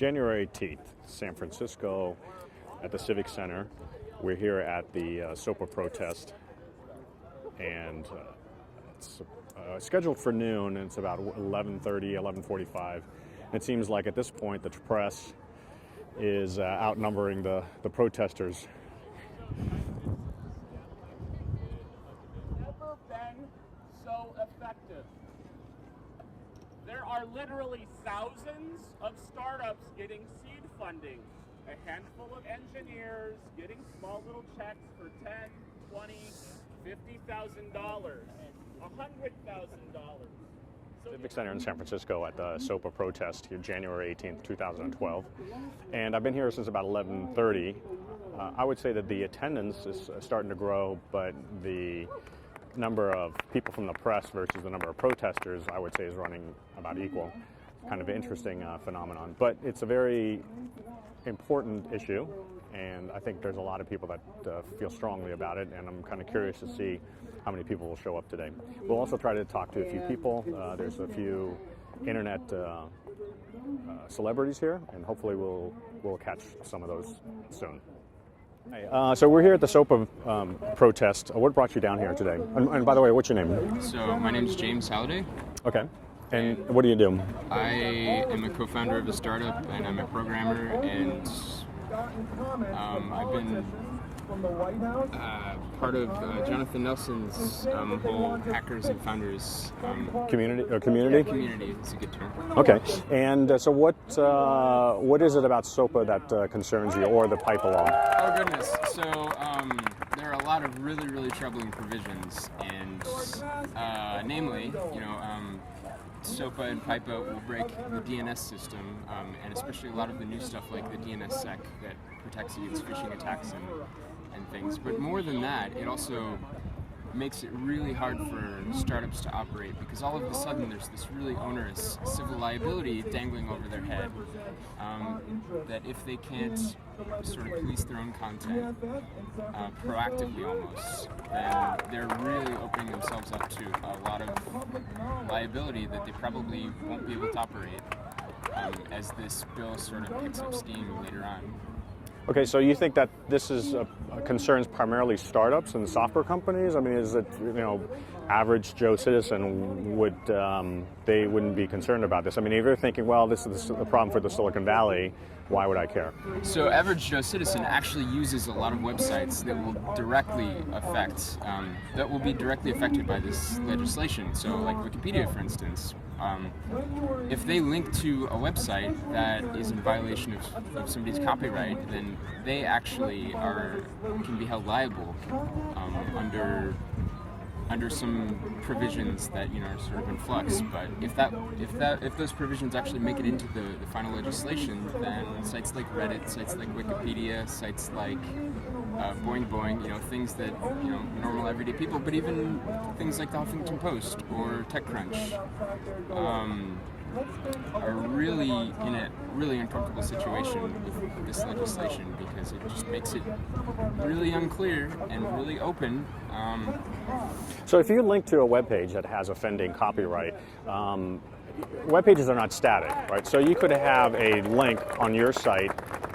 January 18th, San Francisco, at the Civic Center. We're here at the SOPA protest, and it's scheduled for noon, and it's about 11:30, 11:45. It seems like at this point the press is outnumbering the protesters. Never been so effective. There are literally thousands of startups getting seed funding. A handful of engineers getting small little checks for $10, $20, $50,000, $100,000. Civic Center in San Francisco at the SOPA protest here, January 18th, 2012. And I've been here since about 11:30. I would say that the attendance is starting to grow, but the number of people from the press versus the number of protesters, I would say, is running about equal. Kind of an interesting phenomenon. But it's a very important issue, and I think there's a lot of people that feel strongly about it, and I'm kind of curious to see how many people will show up today. We'll also try to talk to a few people. There's a few internet celebrities here, and hopefully we'll catch some of those soon. Hi, so we're here at the SOPA protest. What brought you down here today? And by the way, what's your name? So my name is James Halliday. Okay. And what do you do? I am a co-founder of a startup, and I'm a programmer, and I've been part of Jonathan Nelson's whole Hackers and Founders community. Community is a good term. Okay. And so what is it about SOPA that concerns you, or the PIPA law? Oh goodness. So there are a lot of really troubling provisions, and namely, SOPA and PIPA will break the DNS system, and especially a lot of the new stuff like the DNSSEC that protects against phishing attacks and things. But more than that, it also makes it really hard for startups to operate, because all of a sudden there's this really onerous civil liability dangling over their head, that if they can't sort of police their own content proactively almost, then they're really opening themselves up to a lot of liability that they probably won't be able to operate as this bill sort of picks up steam later on. Okay, so you think that this is concerns primarily startups and software companies? I mean, is it, average Joe citizen they wouldn't be concerned about this? I mean, if you're thinking, well, this is a problem for the Silicon Valley, why would I care? So average Joe citizen actually uses a lot of websites that will be directly affected by this legislation. So like Wikipedia, for instance. If they link to a website that is in violation of somebody's copyright, then they actually can be held liable under some provisions that are sort of in flux. But if those provisions actually make it into the final legislation, then sites like Reddit, sites like Wikipedia, sites like Boing Boing, things that normal everyday people, but even things like the Huffington Post or TechCrunch are really in a really uncomfortable situation with this legislation, because it just makes it really unclear and really open. So if you link to a web page that has offending copyright, web pages are not static, right? So you could have a link on your site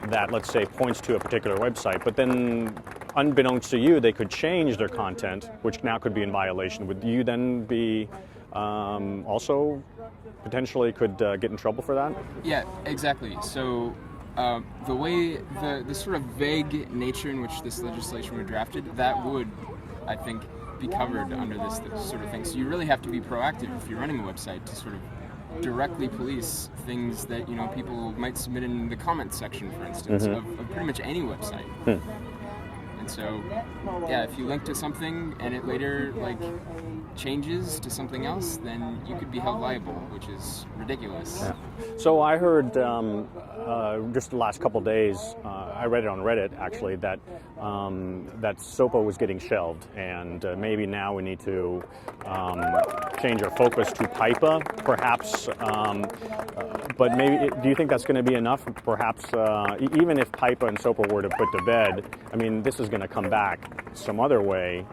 that, let's say, points to a particular website, but then unbeknownst to you, they could change their content, which now could be in violation. Would you then be also potentially could get in trouble for that? Yeah, exactly. So the sort of vague nature in which this legislation was drafted, that would, I think, be covered under this sort of thing. So you really have to be proactive if you're running a website to sort of directly police things that people might submit in the comments section, for instance, of pretty much any website. And so, yeah, if you link to something and it later changes to something else, then you could be held liable, which is ridiculous. Yeah. So I heard just the last couple of days, I read it on Reddit actually, that SOPA was getting shelved, and maybe now we need to change our focus to PIPA, perhaps. But maybe, do you think that's going to be enough? Perhaps, even if PIPA and SOPA were to put to bed, I mean, this is going to come back some other way.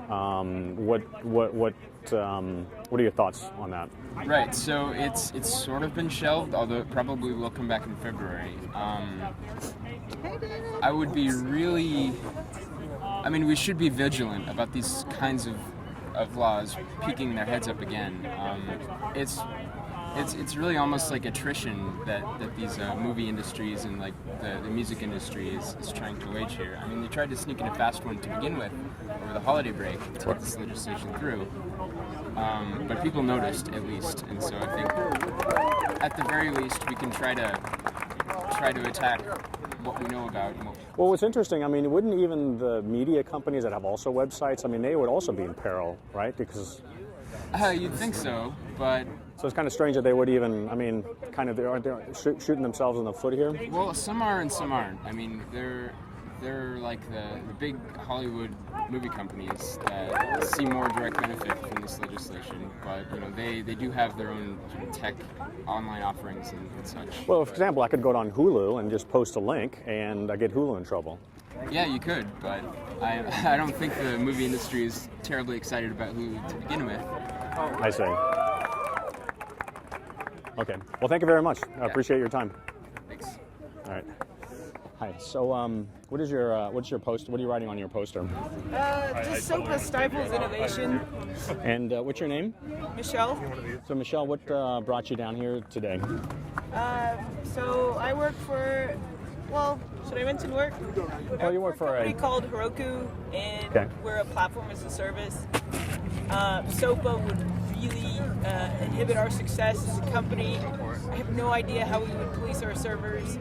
What what are your thoughts on that? Right, so it's sort of been shelved, although it probably will come back in February. I would be really, we should be vigilant about these kinds of laws peeking their heads up again. It's really almost like attrition that these movie industries and like the music industry is trying to wage here. They tried to sneak in a fast one to begin with over the holiday break to get this legislation through. But people noticed, at least, and so I think at the very least we can try to attack what we know about. Well, what's interesting, wouldn't even the media companies that have also websites, they would also be in peril, right? Because you'd think so, but so it's kind of strange that they would even, aren't they shooting themselves in the foot here? Well, some are and some aren't. They're like the big Hollywood movie companies that see more direct benefit from this legislation, but they do have their own tech online offerings and such. Well, for example, I could go on Hulu and just post a link, and I get Hulu in trouble. Yeah, you could, but I don't think the movie industry is terribly excited about Hulu to begin with. I see. Okay. Well, thank you very much. I appreciate your time. Thanks. All right. Hi. So, what's your post? What are you writing on your poster? Just SOPA stifles innovation. And what's your name? Michele. So, Michele, what brought you down here today? So I work for, should I mention work? Oh, you work for a company called Heroku, and we're a platform as a service. SOPA would really inhibit our success as a company. I have no idea how we would police our servers.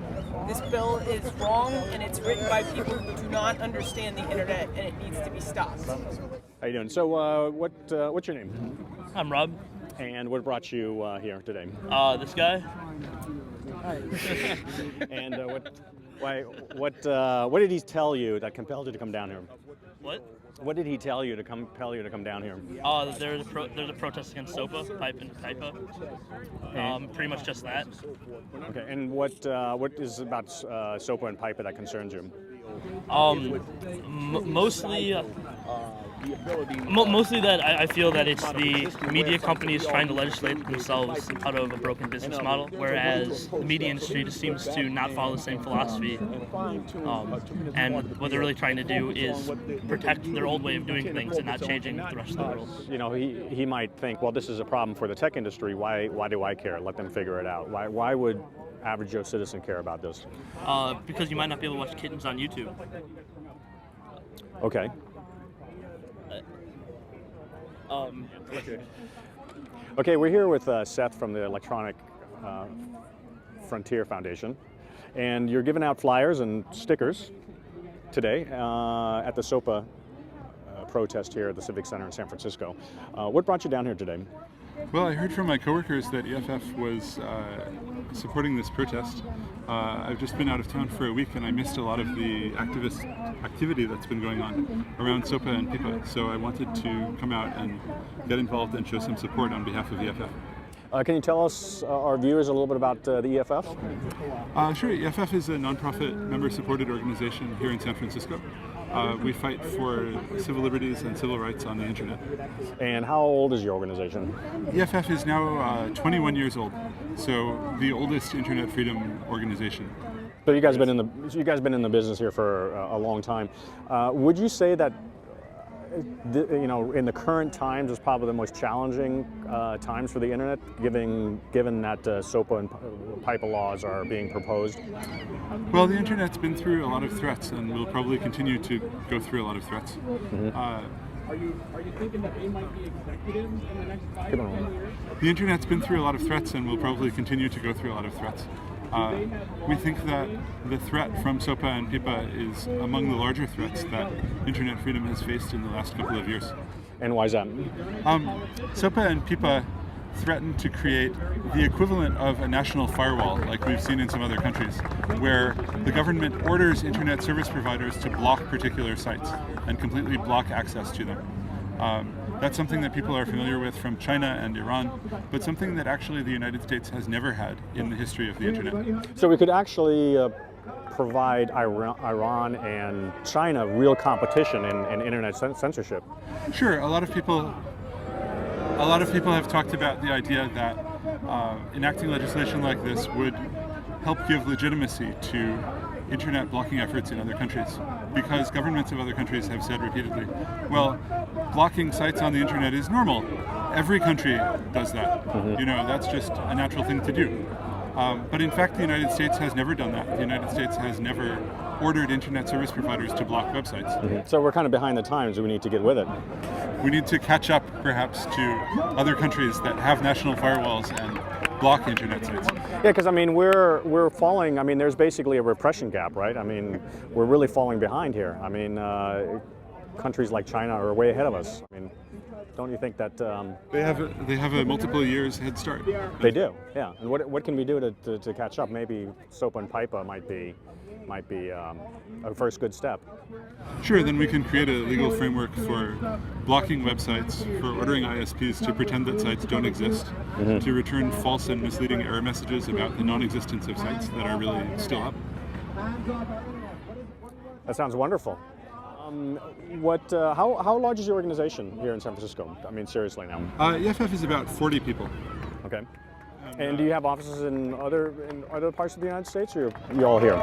This bill is wrong, and it's written by people who do not understand the internet, and it needs to be stopped. How you doing? So, what's your name? I'm Rob. And what brought you here today? This guy. And what did he tell you that compelled you to come down here? What? What did he tell you to compel you to come down here? There's a protest against SOPA, PIPA. Pretty much just that. Okay, and what is about SOPA and PIPA that concerns you? Mostly that I feel that it's the media companies trying to legislate themselves out of a broken business model, whereas the media industry just seems to not follow the same philosophy. And what they're really trying to do is protect their old way of doing things and not changing the rest of the world. He might think, well, this is a problem for the tech industry. Why do I care? Let them figure it out. Why would average Joe citizen care about this? Because you might not be able to watch kittens on YouTube. Okay. Okay, we're here with Seth from the Electronic Frontier Foundation, and you're giving out flyers and stickers today at the SOPA protest here at the Civic Center in San Francisco. What brought you down here today? Well, I heard from my coworkers that EFF was supporting this protest. I've just been out of town for a week and I missed a lot of the activist activity that's been going on around SOPA and PIPA, so I wanted to come out and get involved and show some support on behalf of EFF. Can you tell us, our viewers, a little bit about the EFF? Sure. EFF is a nonprofit member-supported organization here in San Francisco. We fight for civil liberties and civil rights on the internet. And how old is your organization? EFF is now 21 years old, so the oldest internet freedom organization. So you guys been in the business here for a long time. Would you say that in the current times is probably the most challenging times for the internet, given that SOPA and PIPA laws are being proposed? Well, the internet's been through a lot of threats and will probably continue to go through a lot of threats. Mm-hmm. Are you thinking that they might be executives in the next 5 to 10 years? The internet's been through a lot of threats and will probably continue to go through a lot of threats. We think that the threat from SOPA and PIPA is among the larger threats that internet freedom has faced in the last couple of years. And why is that? SOPA and PIPA threaten to create the equivalent of a national firewall, like we've seen in some other countries, where the government orders internet service providers to block particular sites and completely block access to them. That's something that people are familiar with from China and Iran, but something that actually the United States has never had in the history of the internet. So we could actually provide Iran and China real competition in internet censorship. Sure, a lot of people a lot of people have talked about the idea that enacting legislation like this would help give legitimacy to internet blocking efforts in other countries, because governments of other countries have said repeatedly, well, blocking sites on the internet is normal. Every country does that. You know, that's just a natural thing to do. But in fact, the United States has never done that. The United States has never ordered internet service providers to block websites. So we're kind of behind the times. We need to get with it. We need to catch up, perhaps, to other countries that have national firewalls and block internet sites. Yeah, because I mean, we're falling. I mean, there's basically a repression gap, right? I mean, we're really falling behind here. I mean, countries like China are way ahead of us. I mean, don't you think that they have a multiple years head start? They do, yeah. And what can we do to catch up? Maybe SOPA and PIPA might be a first good step. Sure, then we can create a legal framework for blocking websites, for ordering ISPs to pretend that sites don't exist, to return false and misleading error messages about the non-existence of sites that are really still up. That sounds wonderful. How large is your organization here in San Francisco? I mean, seriously now. EFF is about 40 people. Okay. And do you have offices in other parts of the United States, or are you all here?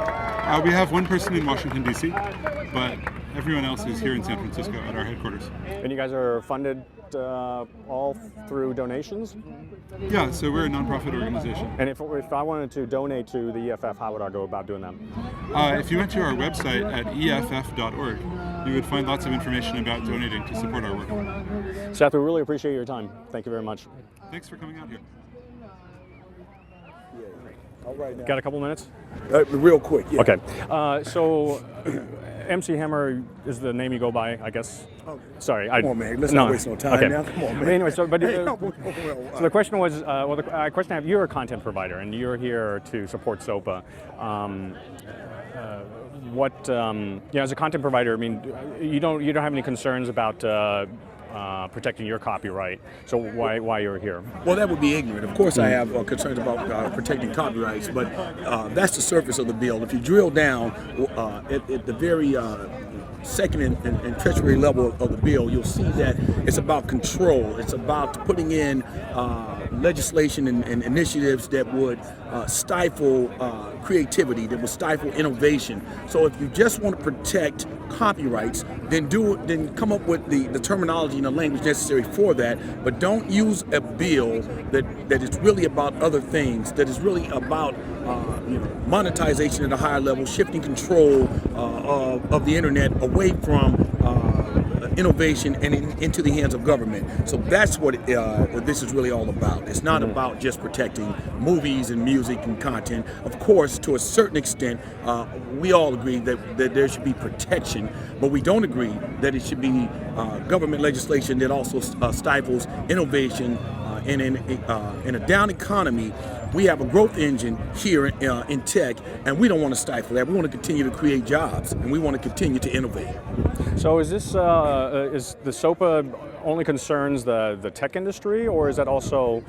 We have one person in Washington, D.C., but everyone else is here in San Francisco at our headquarters. And you guys are funded all through donations? Yeah, so we're a nonprofit organization. And if I wanted to donate to the EFF, how would I go about doing that? If you went to our website at eff.org, you would find lots of information about donating to support our work. Seth, we really appreciate your time. Thank you very much. Thanks for coming out here. All right, now. Got a couple minutes? Real quick, yeah. Okay. So, MC Hammer is the name you go by, I guess. Okay. Sorry. Come on, man. Let's not waste no time now. Come on, man. Anyway, so, but, Hey, so the question was, the question I have, you're a content provider, and you're here to support SOPA. As a content provider, I mean, you don't have any concerns about protecting your copyright. So why you're here? Well, that would be ignorant. Of course, I have concerns about protecting copyrights, but that's the surface of the bill. If you drill down at the very second and tertiary level of the bill, you'll see that it's about control. It's about putting in legislation and initiatives that would stifle creativity, that would stifle innovation. So if you just want to protect copyrights, then come up with the terminology and the language necessary for that, but don't use a bill that is really about other things, that is really about monetization at a higher level, shifting control of the internet away from innovation and into the hands of government. So that's what this is really all about. It's not about just protecting movies and music and content. Of course, to a certain extent, we all agree that there should be protection, but we don't agree that it should be government legislation that also stifles innovation. In a down economy, we have a growth engine here in tech, and we don't want to stifle that. We want to continue to create jobs, and we want to continue to innovate. So is this is the SOPA only concerns the tech industry, or is that also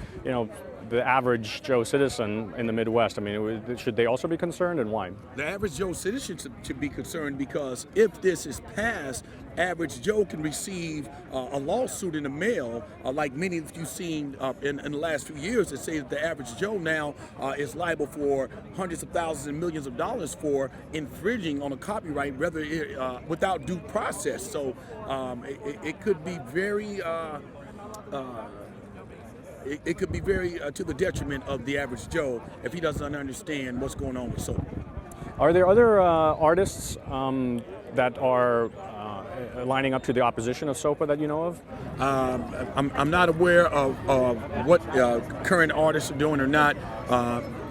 the average Joe citizen in the Midwest? I mean, should they also be concerned, and why? The average Joe citizen should be concerned, because if this is passed, average Joe can receive a lawsuit in the mail, like many of you've seen in the last few years, that say that the average Joe now is liable for hundreds of thousands and millions of dollars for infringing on a copyright, without due process. So it could be very it could be very to the detriment of the average Joe if he doesn't understand what's going on with SOPA. Are there other artists that are lining up to the opposition of SOPA that you know of? I'm not aware of what current artists are doing or not,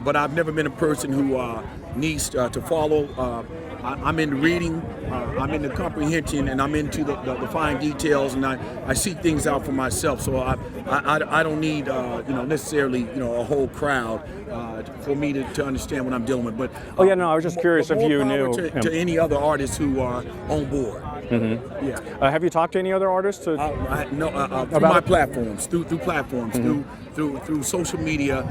but I've never been a person who needs to follow. I'm into reading, I'm into comprehension, and I'm into the fine details, and I see things out for myself. So I don't need necessarily a whole crowd for me to understand what I'm dealing with. But I was just curious if you knew to any other artists who are on board. Mm-hmm. Yeah. Have you talked to any other artists? Through my platforms, through platforms, through social media.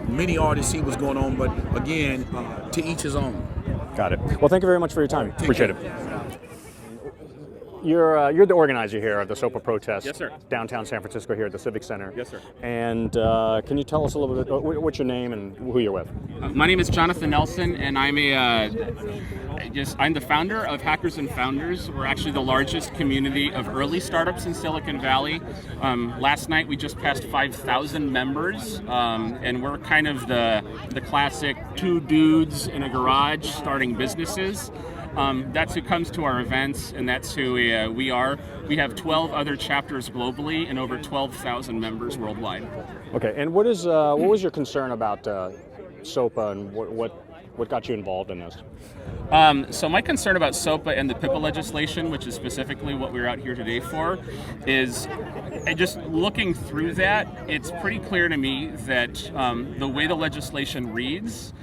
Many artists see what's going on, but again, to each his own. Got it. Well, thank you very much for your time. Appreciate it. You're the organizer here at the SOPA protest. Yes, sir. Downtown San Francisco here at the Civic Center. Yes, sir. And can you tell us a little bit, what's your name and who you're with? My name is Jonathan Nelson, and I'm the founder of Hackers and Founders. We're actually the largest community of early startups in Silicon Valley. Last night we just passed 5,000 members, and we're kind of the classic two dudes in a garage starting businesses. That's who comes to our events, and that's who we are. We have 12 other chapters globally and over 12,000 members worldwide. Okay, and what was your concern about SOPA, and what got you involved in this? So my concern about SOPA and the PIPA legislation, which is specifically what we're out here today for, is just looking through that, it's pretty clear to me that the way the legislation reads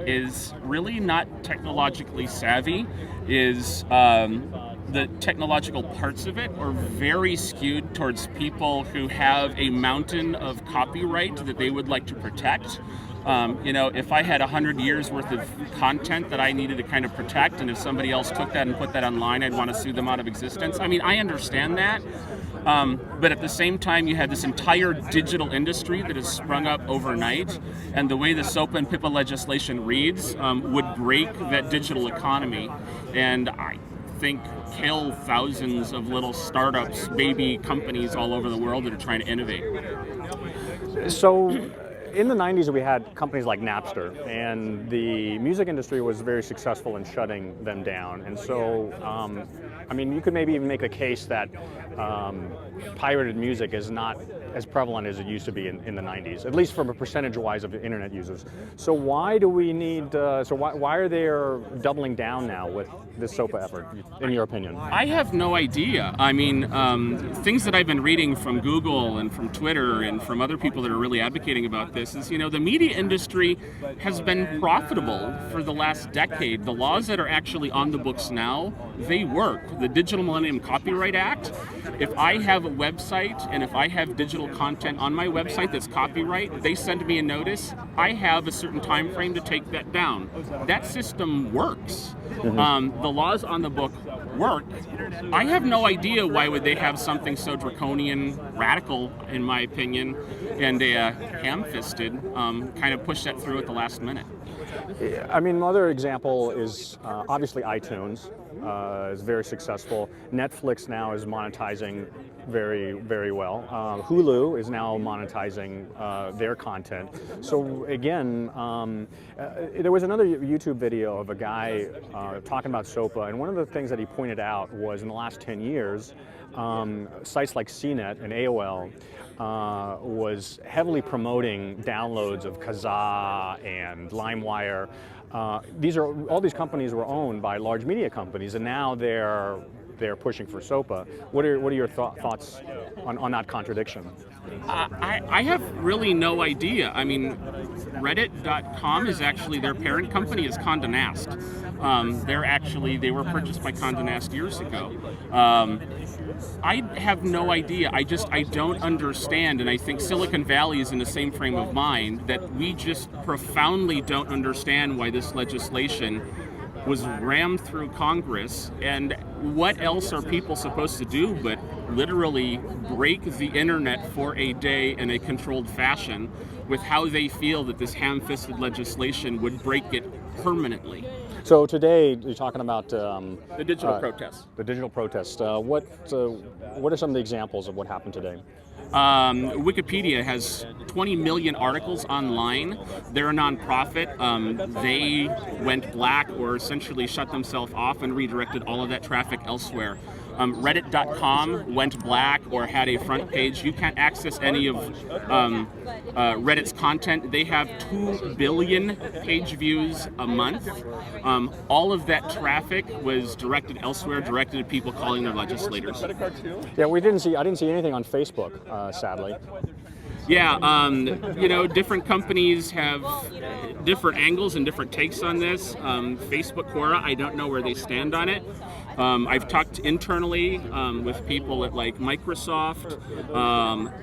is really not technologically savvy, the technological parts of it are very skewed towards people who have a mountain of copyright that they would like to protect. If I had 100 years worth of content that I needed to kind of protect, and if somebody else took that and put that online, I'd want to sue them out of existence. I mean, I understand that. But at the same time, you have this entire digital industry that has sprung up overnight, and the way the SOPA and PIPA legislation reads would break that digital economy, and I think kill thousands of little startups, baby companies all over the world that are trying to innovate. So, in the 90s, we had companies like Napster, and the music industry was very successful in shutting them down. And so, you could maybe even make a case that pirated music is not as prevalent as it used to be in the 90s, at least from a percentage-wise of the internet users. So why do we need, why are they doubling down now with this SOPA effort, in your opinion? I have no idea. I mean, things that I've been reading from Google and from Twitter and from other people that are really advocating about this is, the media industry has been profitable for the last decade. The laws that are actually on the books now, they work. The Digital Millennium Copyright Act, if I have a website and if I have digital content on my website that's copyright, they send me a notice. I have a certain time frame to take that down. That system works. Mm-hmm. The laws on the book work. I have no idea why would they have something so draconian, radical, in my opinion, and ham-fisted, kind of push that through at the last minute. I mean, another example is obviously iTunes is very successful. Netflix now is monetizing very, very well. Hulu is now monetizing their content. So again, there was another YouTube video of a guy talking about SOPA, and one of the things that he pointed out was in the last 10 years, sites like CNET and AOL was heavily promoting downloads of Kazaa and LimeWire. All these companies were owned by large media companies, and now they're pushing for SOPA. What are your thoughts on that contradiction? I have really no idea. I mean, Reddit.com is actually, their parent company is Condé Nast. They were purchased by Condé Nast years ago. I have no idea. I don't understand, and I think Silicon Valley is in the same frame of mind, that we just profoundly don't understand why this legislation was rammed through Congress, and what else are people supposed to do but literally break the internet for a day in a controlled fashion with how they feel that this ham-fisted legislation would break it permanently. So today you're talking about the digital protests. The digital protests. What are some of the examples of what happened today? Wikipedia has 20 million articles online. They're a nonprofit. They went black, or essentially shut themselves off and redirected all of that traffic elsewhere. Reddit.com went black or had a front page. You can't access any of Reddit's content. They have 2 billion page views a month. All of that traffic was directed elsewhere, directed at people calling their legislators. Yeah, I didn't see anything on Facebook, sadly. Yeah, different companies have different angles and different takes on this. Facebook Quora, I don't know where they stand on it. I've talked internally with people at like Microsoft.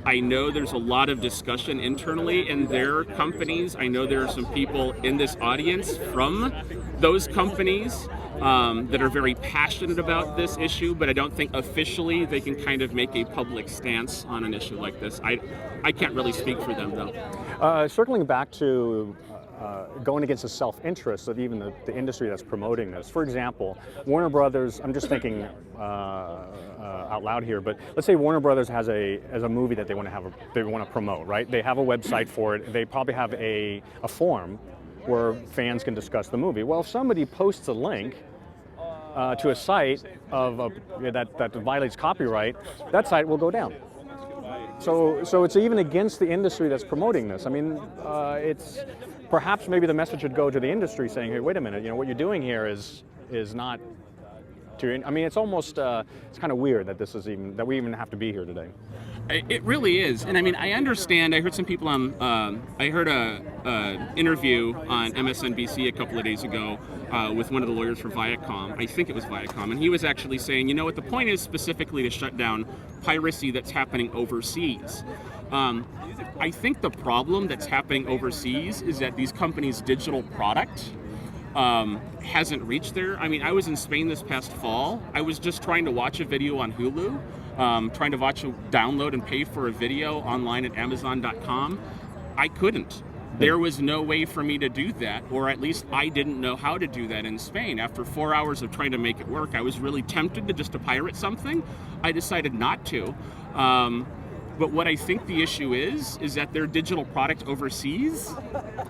I know there's a lot of discussion internally in their companies. I know there are some people in this audience from those companies. that are very passionate about this issue, but I don't think officially they can kind of make a public stance on an issue like this. I can't really speak for them, though. Circling back to going against the self-interest of even the industry that's promoting this. For example, Warner Brothers, I'm just thinking out loud here, but let's say Warner Brothers has a movie that they want to promote, right? They have a website for it. They probably have a forum where fans can discuss the movie. Well, if somebody posts a link to a site that violates copyright, that site will go down. So it's even against the industry that's promoting this. I mean, it's perhaps maybe the message should go to the industry saying, hey, wait a minute, what you're doing here is not to. I mean, it's almost it's kind of weird that that we even have to be here today. It really is, and I mean, I understand. I heard some people on. I heard a interview on MSNBC a couple of days ago with one of the lawyers for Viacom. I think it was Viacom, and he was actually saying, what the point is specifically to shut down piracy that's happening overseas. I think the problem that's happening overseas is that these companies' digital product hasn't reached there. I mean, I was in Spain this past fall. I was just trying to watch a video on Hulu. Trying to download and pay for a video online at Amazon.com. I couldn't. There was no way for me to do that, or at least I didn't know how to do that in Spain. After 4 hours of trying to make it work, I was really tempted to pirate something. I decided not to. But what I think the issue is that their digital product overseas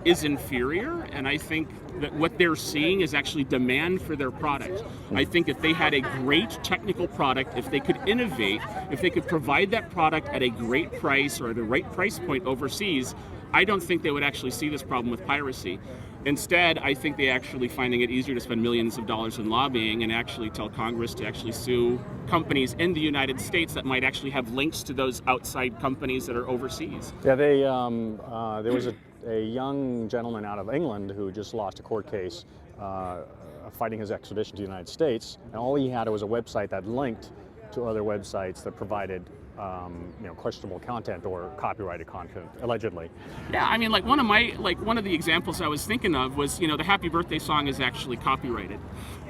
is inferior, and I think that what they're seeing is actually demand for their product. I think if they had a great technical product, if they could innovate, if they could provide that product at a great price or at a right price point overseas, I don't think they would actually see this problem with piracy. Instead, I think they actually finding it easier to spend millions of dollars in lobbying and actually tell Congress to actually sue companies in the United States that might actually have links to those outside companies that are overseas. Yeah, there was a young gentleman out of England who just lost a court case fighting his extradition to the United States, and all he had was a website that linked to other websites that provided questionable content or copyrighted content, allegedly. Yeah, I mean, one of the examples I was thinking of was, the Happy Birthday song is actually copyrighted.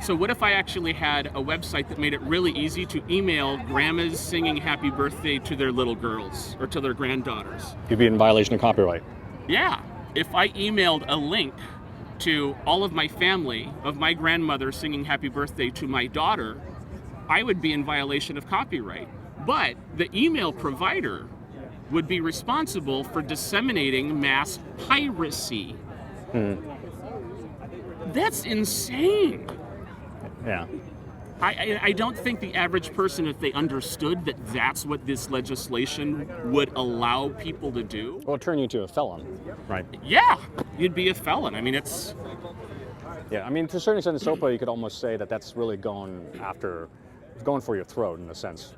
So what if I actually had a website that made it really easy to email grandmas singing Happy Birthday to their little girls or to their granddaughters? You'd be in violation of copyright. Yeah, if I emailed a link to all of my family of my grandmother singing Happy Birthday to my daughter, I would be in violation of copyright. But the email provider would be responsible for disseminating mass piracy. That's insane. Yeah. I don't think the average person, if they understood that that's what this legislation would allow people to do. Well, it'll turn you into a felon, right? Yeah, you'd be a felon. I mean, it's... Yeah, I mean, to a certain extent, in SOPA, you could almost say that that's really going for your throat, in a sense.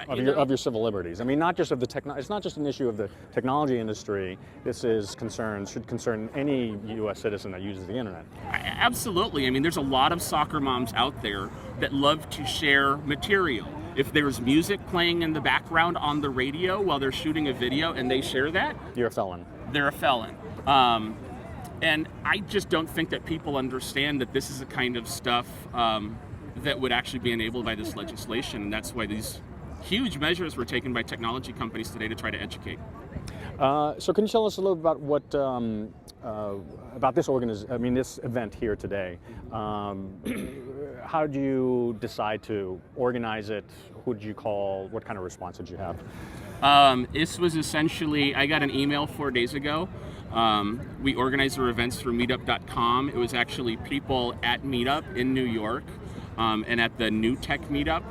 Of your civil liberties. I mean, not just of the it's not just an issue of the technology industry. This should concern any U.S. citizen that uses the internet. Absolutely. I mean, there's a lot of soccer moms out there that love to share material. If there's music playing in the background on the radio while they're shooting a video and they share that, you're a felon. They're a felon. And I just don't think that people understand that this is the kind of stuff that would actually be enabled by this legislation, and that's why these huge measures were taken by technology companies today to try to educate. So can you tell us a little about what about this this event here today? How did you decide to organize it? Who did you call? What kind of response did you have? This was essentially, I got an email 4 days ago. We organized our events through meetup.com. It was actually people at Meetup in New York and at the New Tech Meetup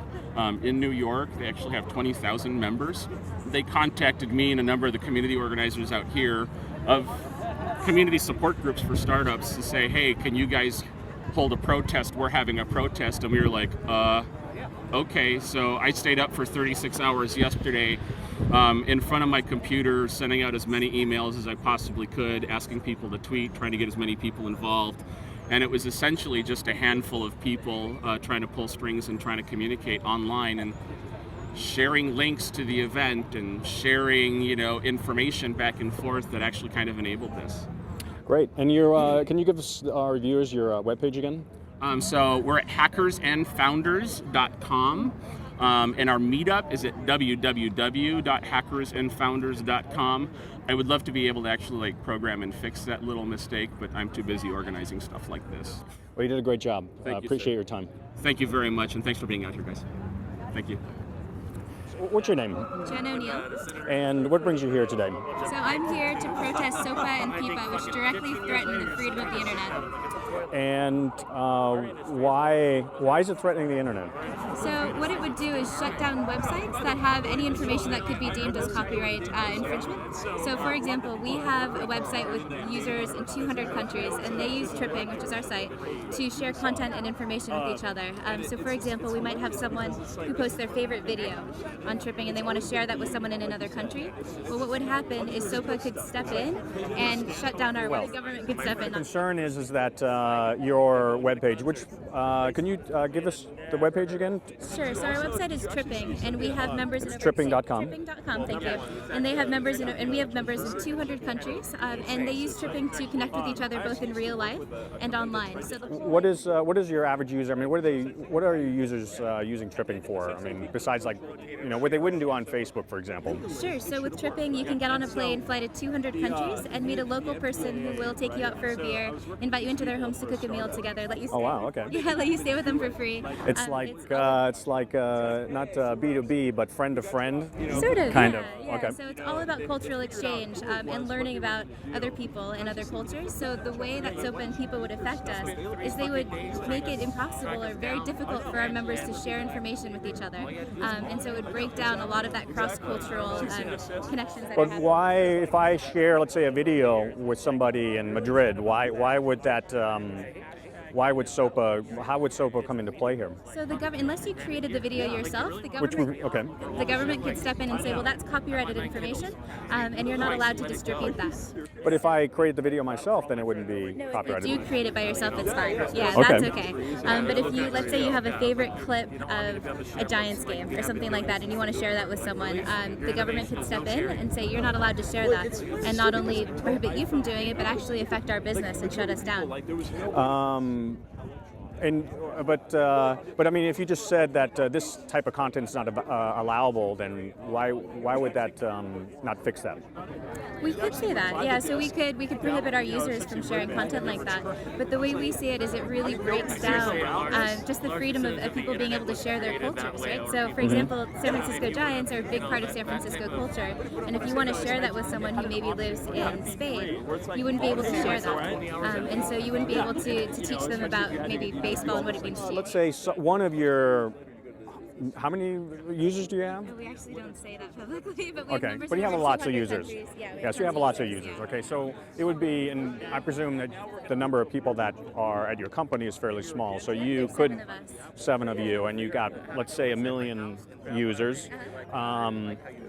in New York. They actually have 20,000 members. They contacted me and a number of the community organizers out here of community support groups for startups to say, hey, can you guys hold a protest? We're having a protest. And we were like, okay. So I stayed up for 36 hours yesterday in front of my computer, sending out as many emails as I possibly could, asking people to tweet, trying to get as many people involved. And it was essentially just a handful of people trying to pull strings and trying to communicate online and sharing links to the event and sharing, information back and forth that actually kind of enabled this. Great. And can you give us our viewers your webpage again? So we're at hackersandfounders.com. And our meetup is at www.hackersandfounders.com. I would love to be able to actually program and fix that little mistake, but I'm too busy organizing stuff like this. Well, you did a great job. Thank you, appreciate sir. your time. Thank you very much, and thanks for being out here, guys. Thank you. What's your name? Jen O'Neill. And what brings you here today? So I'm here to protest SOPA and PIPA, which directly threaten the freedom of the internet. And why is it threatening the internet? So what it would do is shut down websites that have any information that could be deemed as copyright infringement. So for example, we have a website with users in 200 countries, and they use Tripping, which is our site, to share content and information with each other. So for example, we might have someone who posts their favorite video on Tripping, and they want to share that with someone in another country. Well, what would happen is SOPA could step in and shut down our website. The government could step in. The concern is that your webpage, which can you give us the webpage again? Sure. So our website is Tripping, and we have members in Tripping.com. Tripping.com. Thank you. And they have members and we have members in 200 countries, and they use Tripping to connect with each other both in real life and online. So what is your average user? I mean, what are your users using Tripping for? I mean, besides what they wouldn't do on Facebook, for example. Sure. So with Tripping, you can get on a plane, fly to 200 countries, and meet a local person who will take you out for a beer, invite you into their homes to cook a meal together, let you stay. Oh wow, okay. Yeah, let you stay with them for free. It's like not B2B, but friend to friend. Sort of. Kind yeah, of. Yeah. Okay. So it's all about cultural exchange and learning about other people and other cultures. So the way that SOPA and PIPA would affect us is they would make it impossible or very difficult for our members to share information with each other, and so it would break down a lot of that cross-cultural connections that But happen. why, if I share, let's say, a video with somebody in Madrid, why would that? How would SOPA come into play here? So the government, unless you created the video yourself, the government could step in and say, well, that's copyrighted information, and you're not allowed to distribute that. But if I create the video myself, then it wouldn't be No, copyrighted. if you create it by yourself, it's fine. Yeah, Okay. that's okay. But if you, let's say you have a favorite clip of a Giants game or something like that, and you want to share that with someone, the government could step in and say, you're not allowed to share that, and not only prohibit you from doing it, but actually affect our business and shut us down. But I mean, if you just said that this type of content is not allowable, then why would that not fix that? We could say that, yeah. So we could prohibit our users from sharing content like that. But the way we see it is it really breaks down just the freedom of people being able to share their cultures, right? So, for example, San Francisco Giants are a big part of San Francisco culture, and if you want to share that with someone who maybe lives in Spain, you wouldn't be able to share that, and so you wouldn't be able to teach them about maybe baseball and what it means to you. Let's say one of your. How many users do you have? We actually don't say that publicly, but we have members but you in have over lots of 200 users. countries. Yeah, so you have lots of users. Yeah. Okay, so it would be, and I presume that the number of people that are at your company is fairly small. So you There's could, 7 of us. 7 of you, and you got, let's say, 1 million users.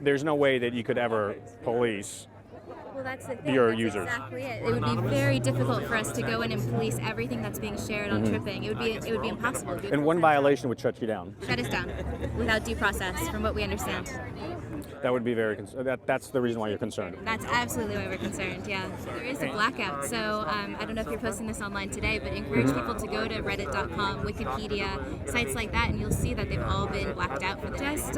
There's no way that you could ever police Well, that's the thing. your That's users. exactly it. It would be very difficult for us to go in and police everything that's being shared on Tripping. It would be impossible. It would be And one violation would shut you down. shut us down without due process, from what we understand. That would be very. That's the reason why you're concerned. That's absolutely why we're concerned. Yeah, there is a blackout. So I don't know if you're posting this online today, but encourage people to go to Reddit.com, Wikipedia, sites like that, and you'll see that they've all been blacked out for this. Just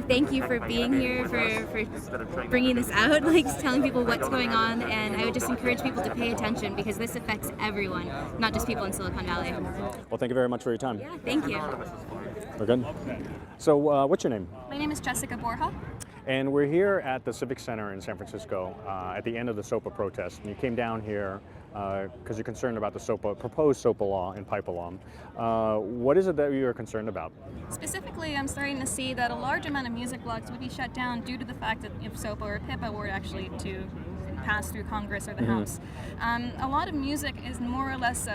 thank you for being here, for bringing this out, like telling people what's going on, and I would just encourage people to pay attention because this affects everyone, not just people in Silicon Valley. Well, thank you very much for your time. Yeah, thank you. We're good. So, what's your name? My name is Jessica Borja. And we're here at the Civic Center in San Francisco at the end of the SOPA protest. And you came down here because you're concerned about the proposed SOPA law and PIPA law. What is it that you're concerned about? Specifically, I'm starting to see that a large amount of music blogs would be shut down due to the fact that if SOPA or PIPA were actually to pass through Congress or the House. A lot of music is more or less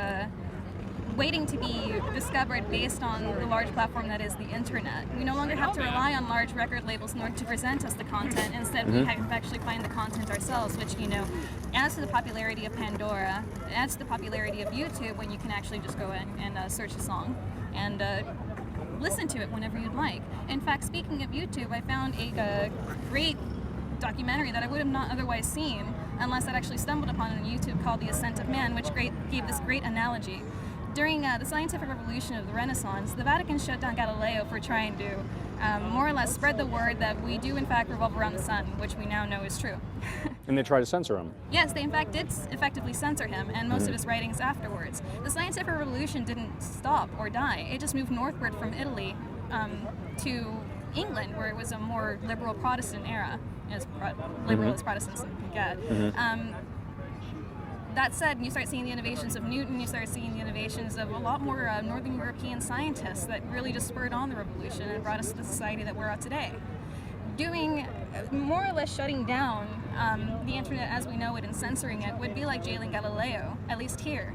waiting to be discovered based on the large platform that is the internet. We no longer have to rely on large record labels in order to present us the content. Instead, we have to actually find the content ourselves, which, adds to the popularity of Pandora, adds to the popularity of YouTube when you can actually just go in and search a song and listen to it whenever you'd like. In fact, speaking of YouTube, I found a great documentary that I would have not otherwise seen unless I'd actually stumbled upon it on YouTube called The Ascent of Man, which gave this great analogy. during the scientific revolution of the Renaissance, the Vatican shut down Galileo for trying to more or less spread the word that we do in fact revolve around the sun, which we now know is true. And they try to censor him. Yes, they in fact did effectively censor him and most of his writings afterwards. The scientific revolution didn't stop or die. It just moved northward from Italy to England, where it was a more liberal Protestant era, as liberal as Protestants can get. That said, you start seeing the innovations of Newton, you start seeing the innovations of a lot more Northern European scientists that really just spurred on the revolution and brought us to the society that we're at today. Doing, more or less shutting down the internet as we know it and censoring it would be like jailing Galileo, at least here.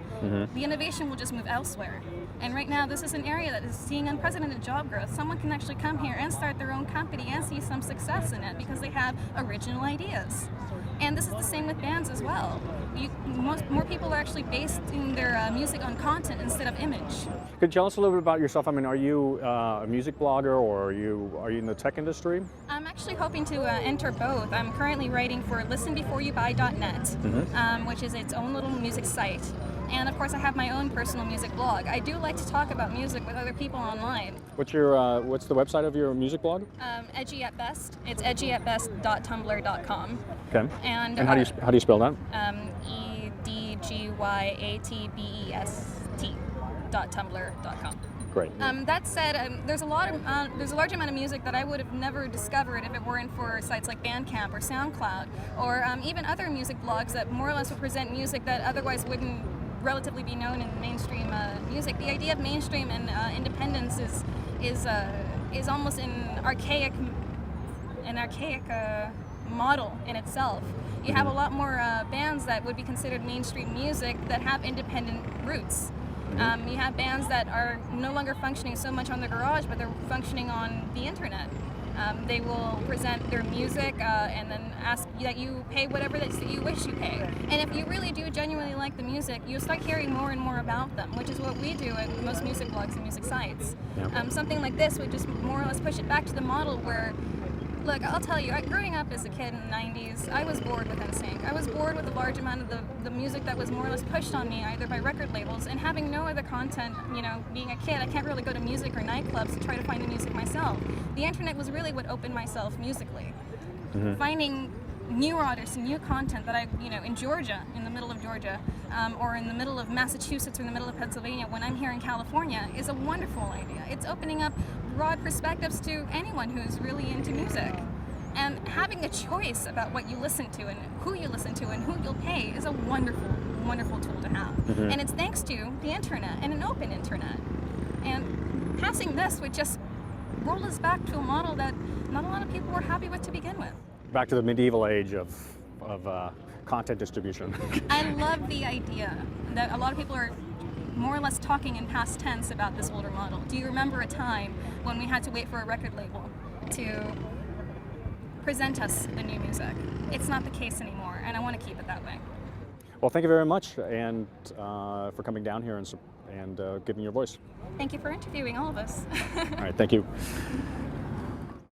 The innovation will just move elsewhere. And right now, this is an area that is seeing unprecedented job growth. Someone can actually come here and start their own company and see some success in it because they have original ideas. And this is the same with bands as well. More people are actually basing their music on content instead of image. Could you tell us a little bit about yourself? I mean, are you a music blogger, or are you in the tech industry? I'm actually hoping to enter both. I'm currently writing for listenbeforeyoubuy.net, which is its own little music site. And of course, I have my own personal music blog. I do like to talk about music with other people online. What's your what's the website of your music blog? Edgy at Best. It's edgyatbest.tumblr.com. Okay. And how do you spell that? EDGYATBEST.tumblr.com. Great. That said, there's a large amount of music that I would have never discovered if it weren't for sites like Bandcamp or SoundCloud, or even other music blogs that more or less would present music that otherwise wouldn't relatively be known in mainstream music. The idea of mainstream and independence is almost an archaic model in itself. You have a lot more bands that would be considered mainstream music that have independent roots. You have bands that are no longer functioning so much on the garage, but they're functioning on the internet. They will present their music and then ask that you pay whatever that you wish you pay. And if you really do genuinely like the music, you'll start hearing more and more about them, which is what we do at most music blogs and music sites. Something like this would just more or less push it back to the model where, look, I'll tell you, growing up as a kid in the 90s, I was bored with NSYNC. I was bored with a large amount of the music that was more or less pushed on me, either by record labels, and having no other content, being a kid, I can't really go to music or nightclubs to try to find the music myself. The internet was really what opened myself musically. Finding new artists and new content that in Georgia, in the middle of Georgia, or in the middle of Massachusetts or in the middle of Pennsylvania when I'm here in California is a wonderful idea. It's opening up broad perspectives to anyone who's really into music. And having a choice about what you listen to and who you listen to and who you'll pay is a wonderful, wonderful tool to have. And it's thanks to the internet and an open internet. And passing this would just roll us back to a model that not a lot of people were happy with to begin with. Back to the medieval age of content distribution. I love the idea that a lot of people are more or less talking in past tense about this older model. Do you remember a time when we had to wait for a record label to present us the new music? It's not the case anymore, and I want to keep it that way. Well, thank you very much, and for coming down here and giving your voice. Thank you for interviewing all of us. All right, thank you.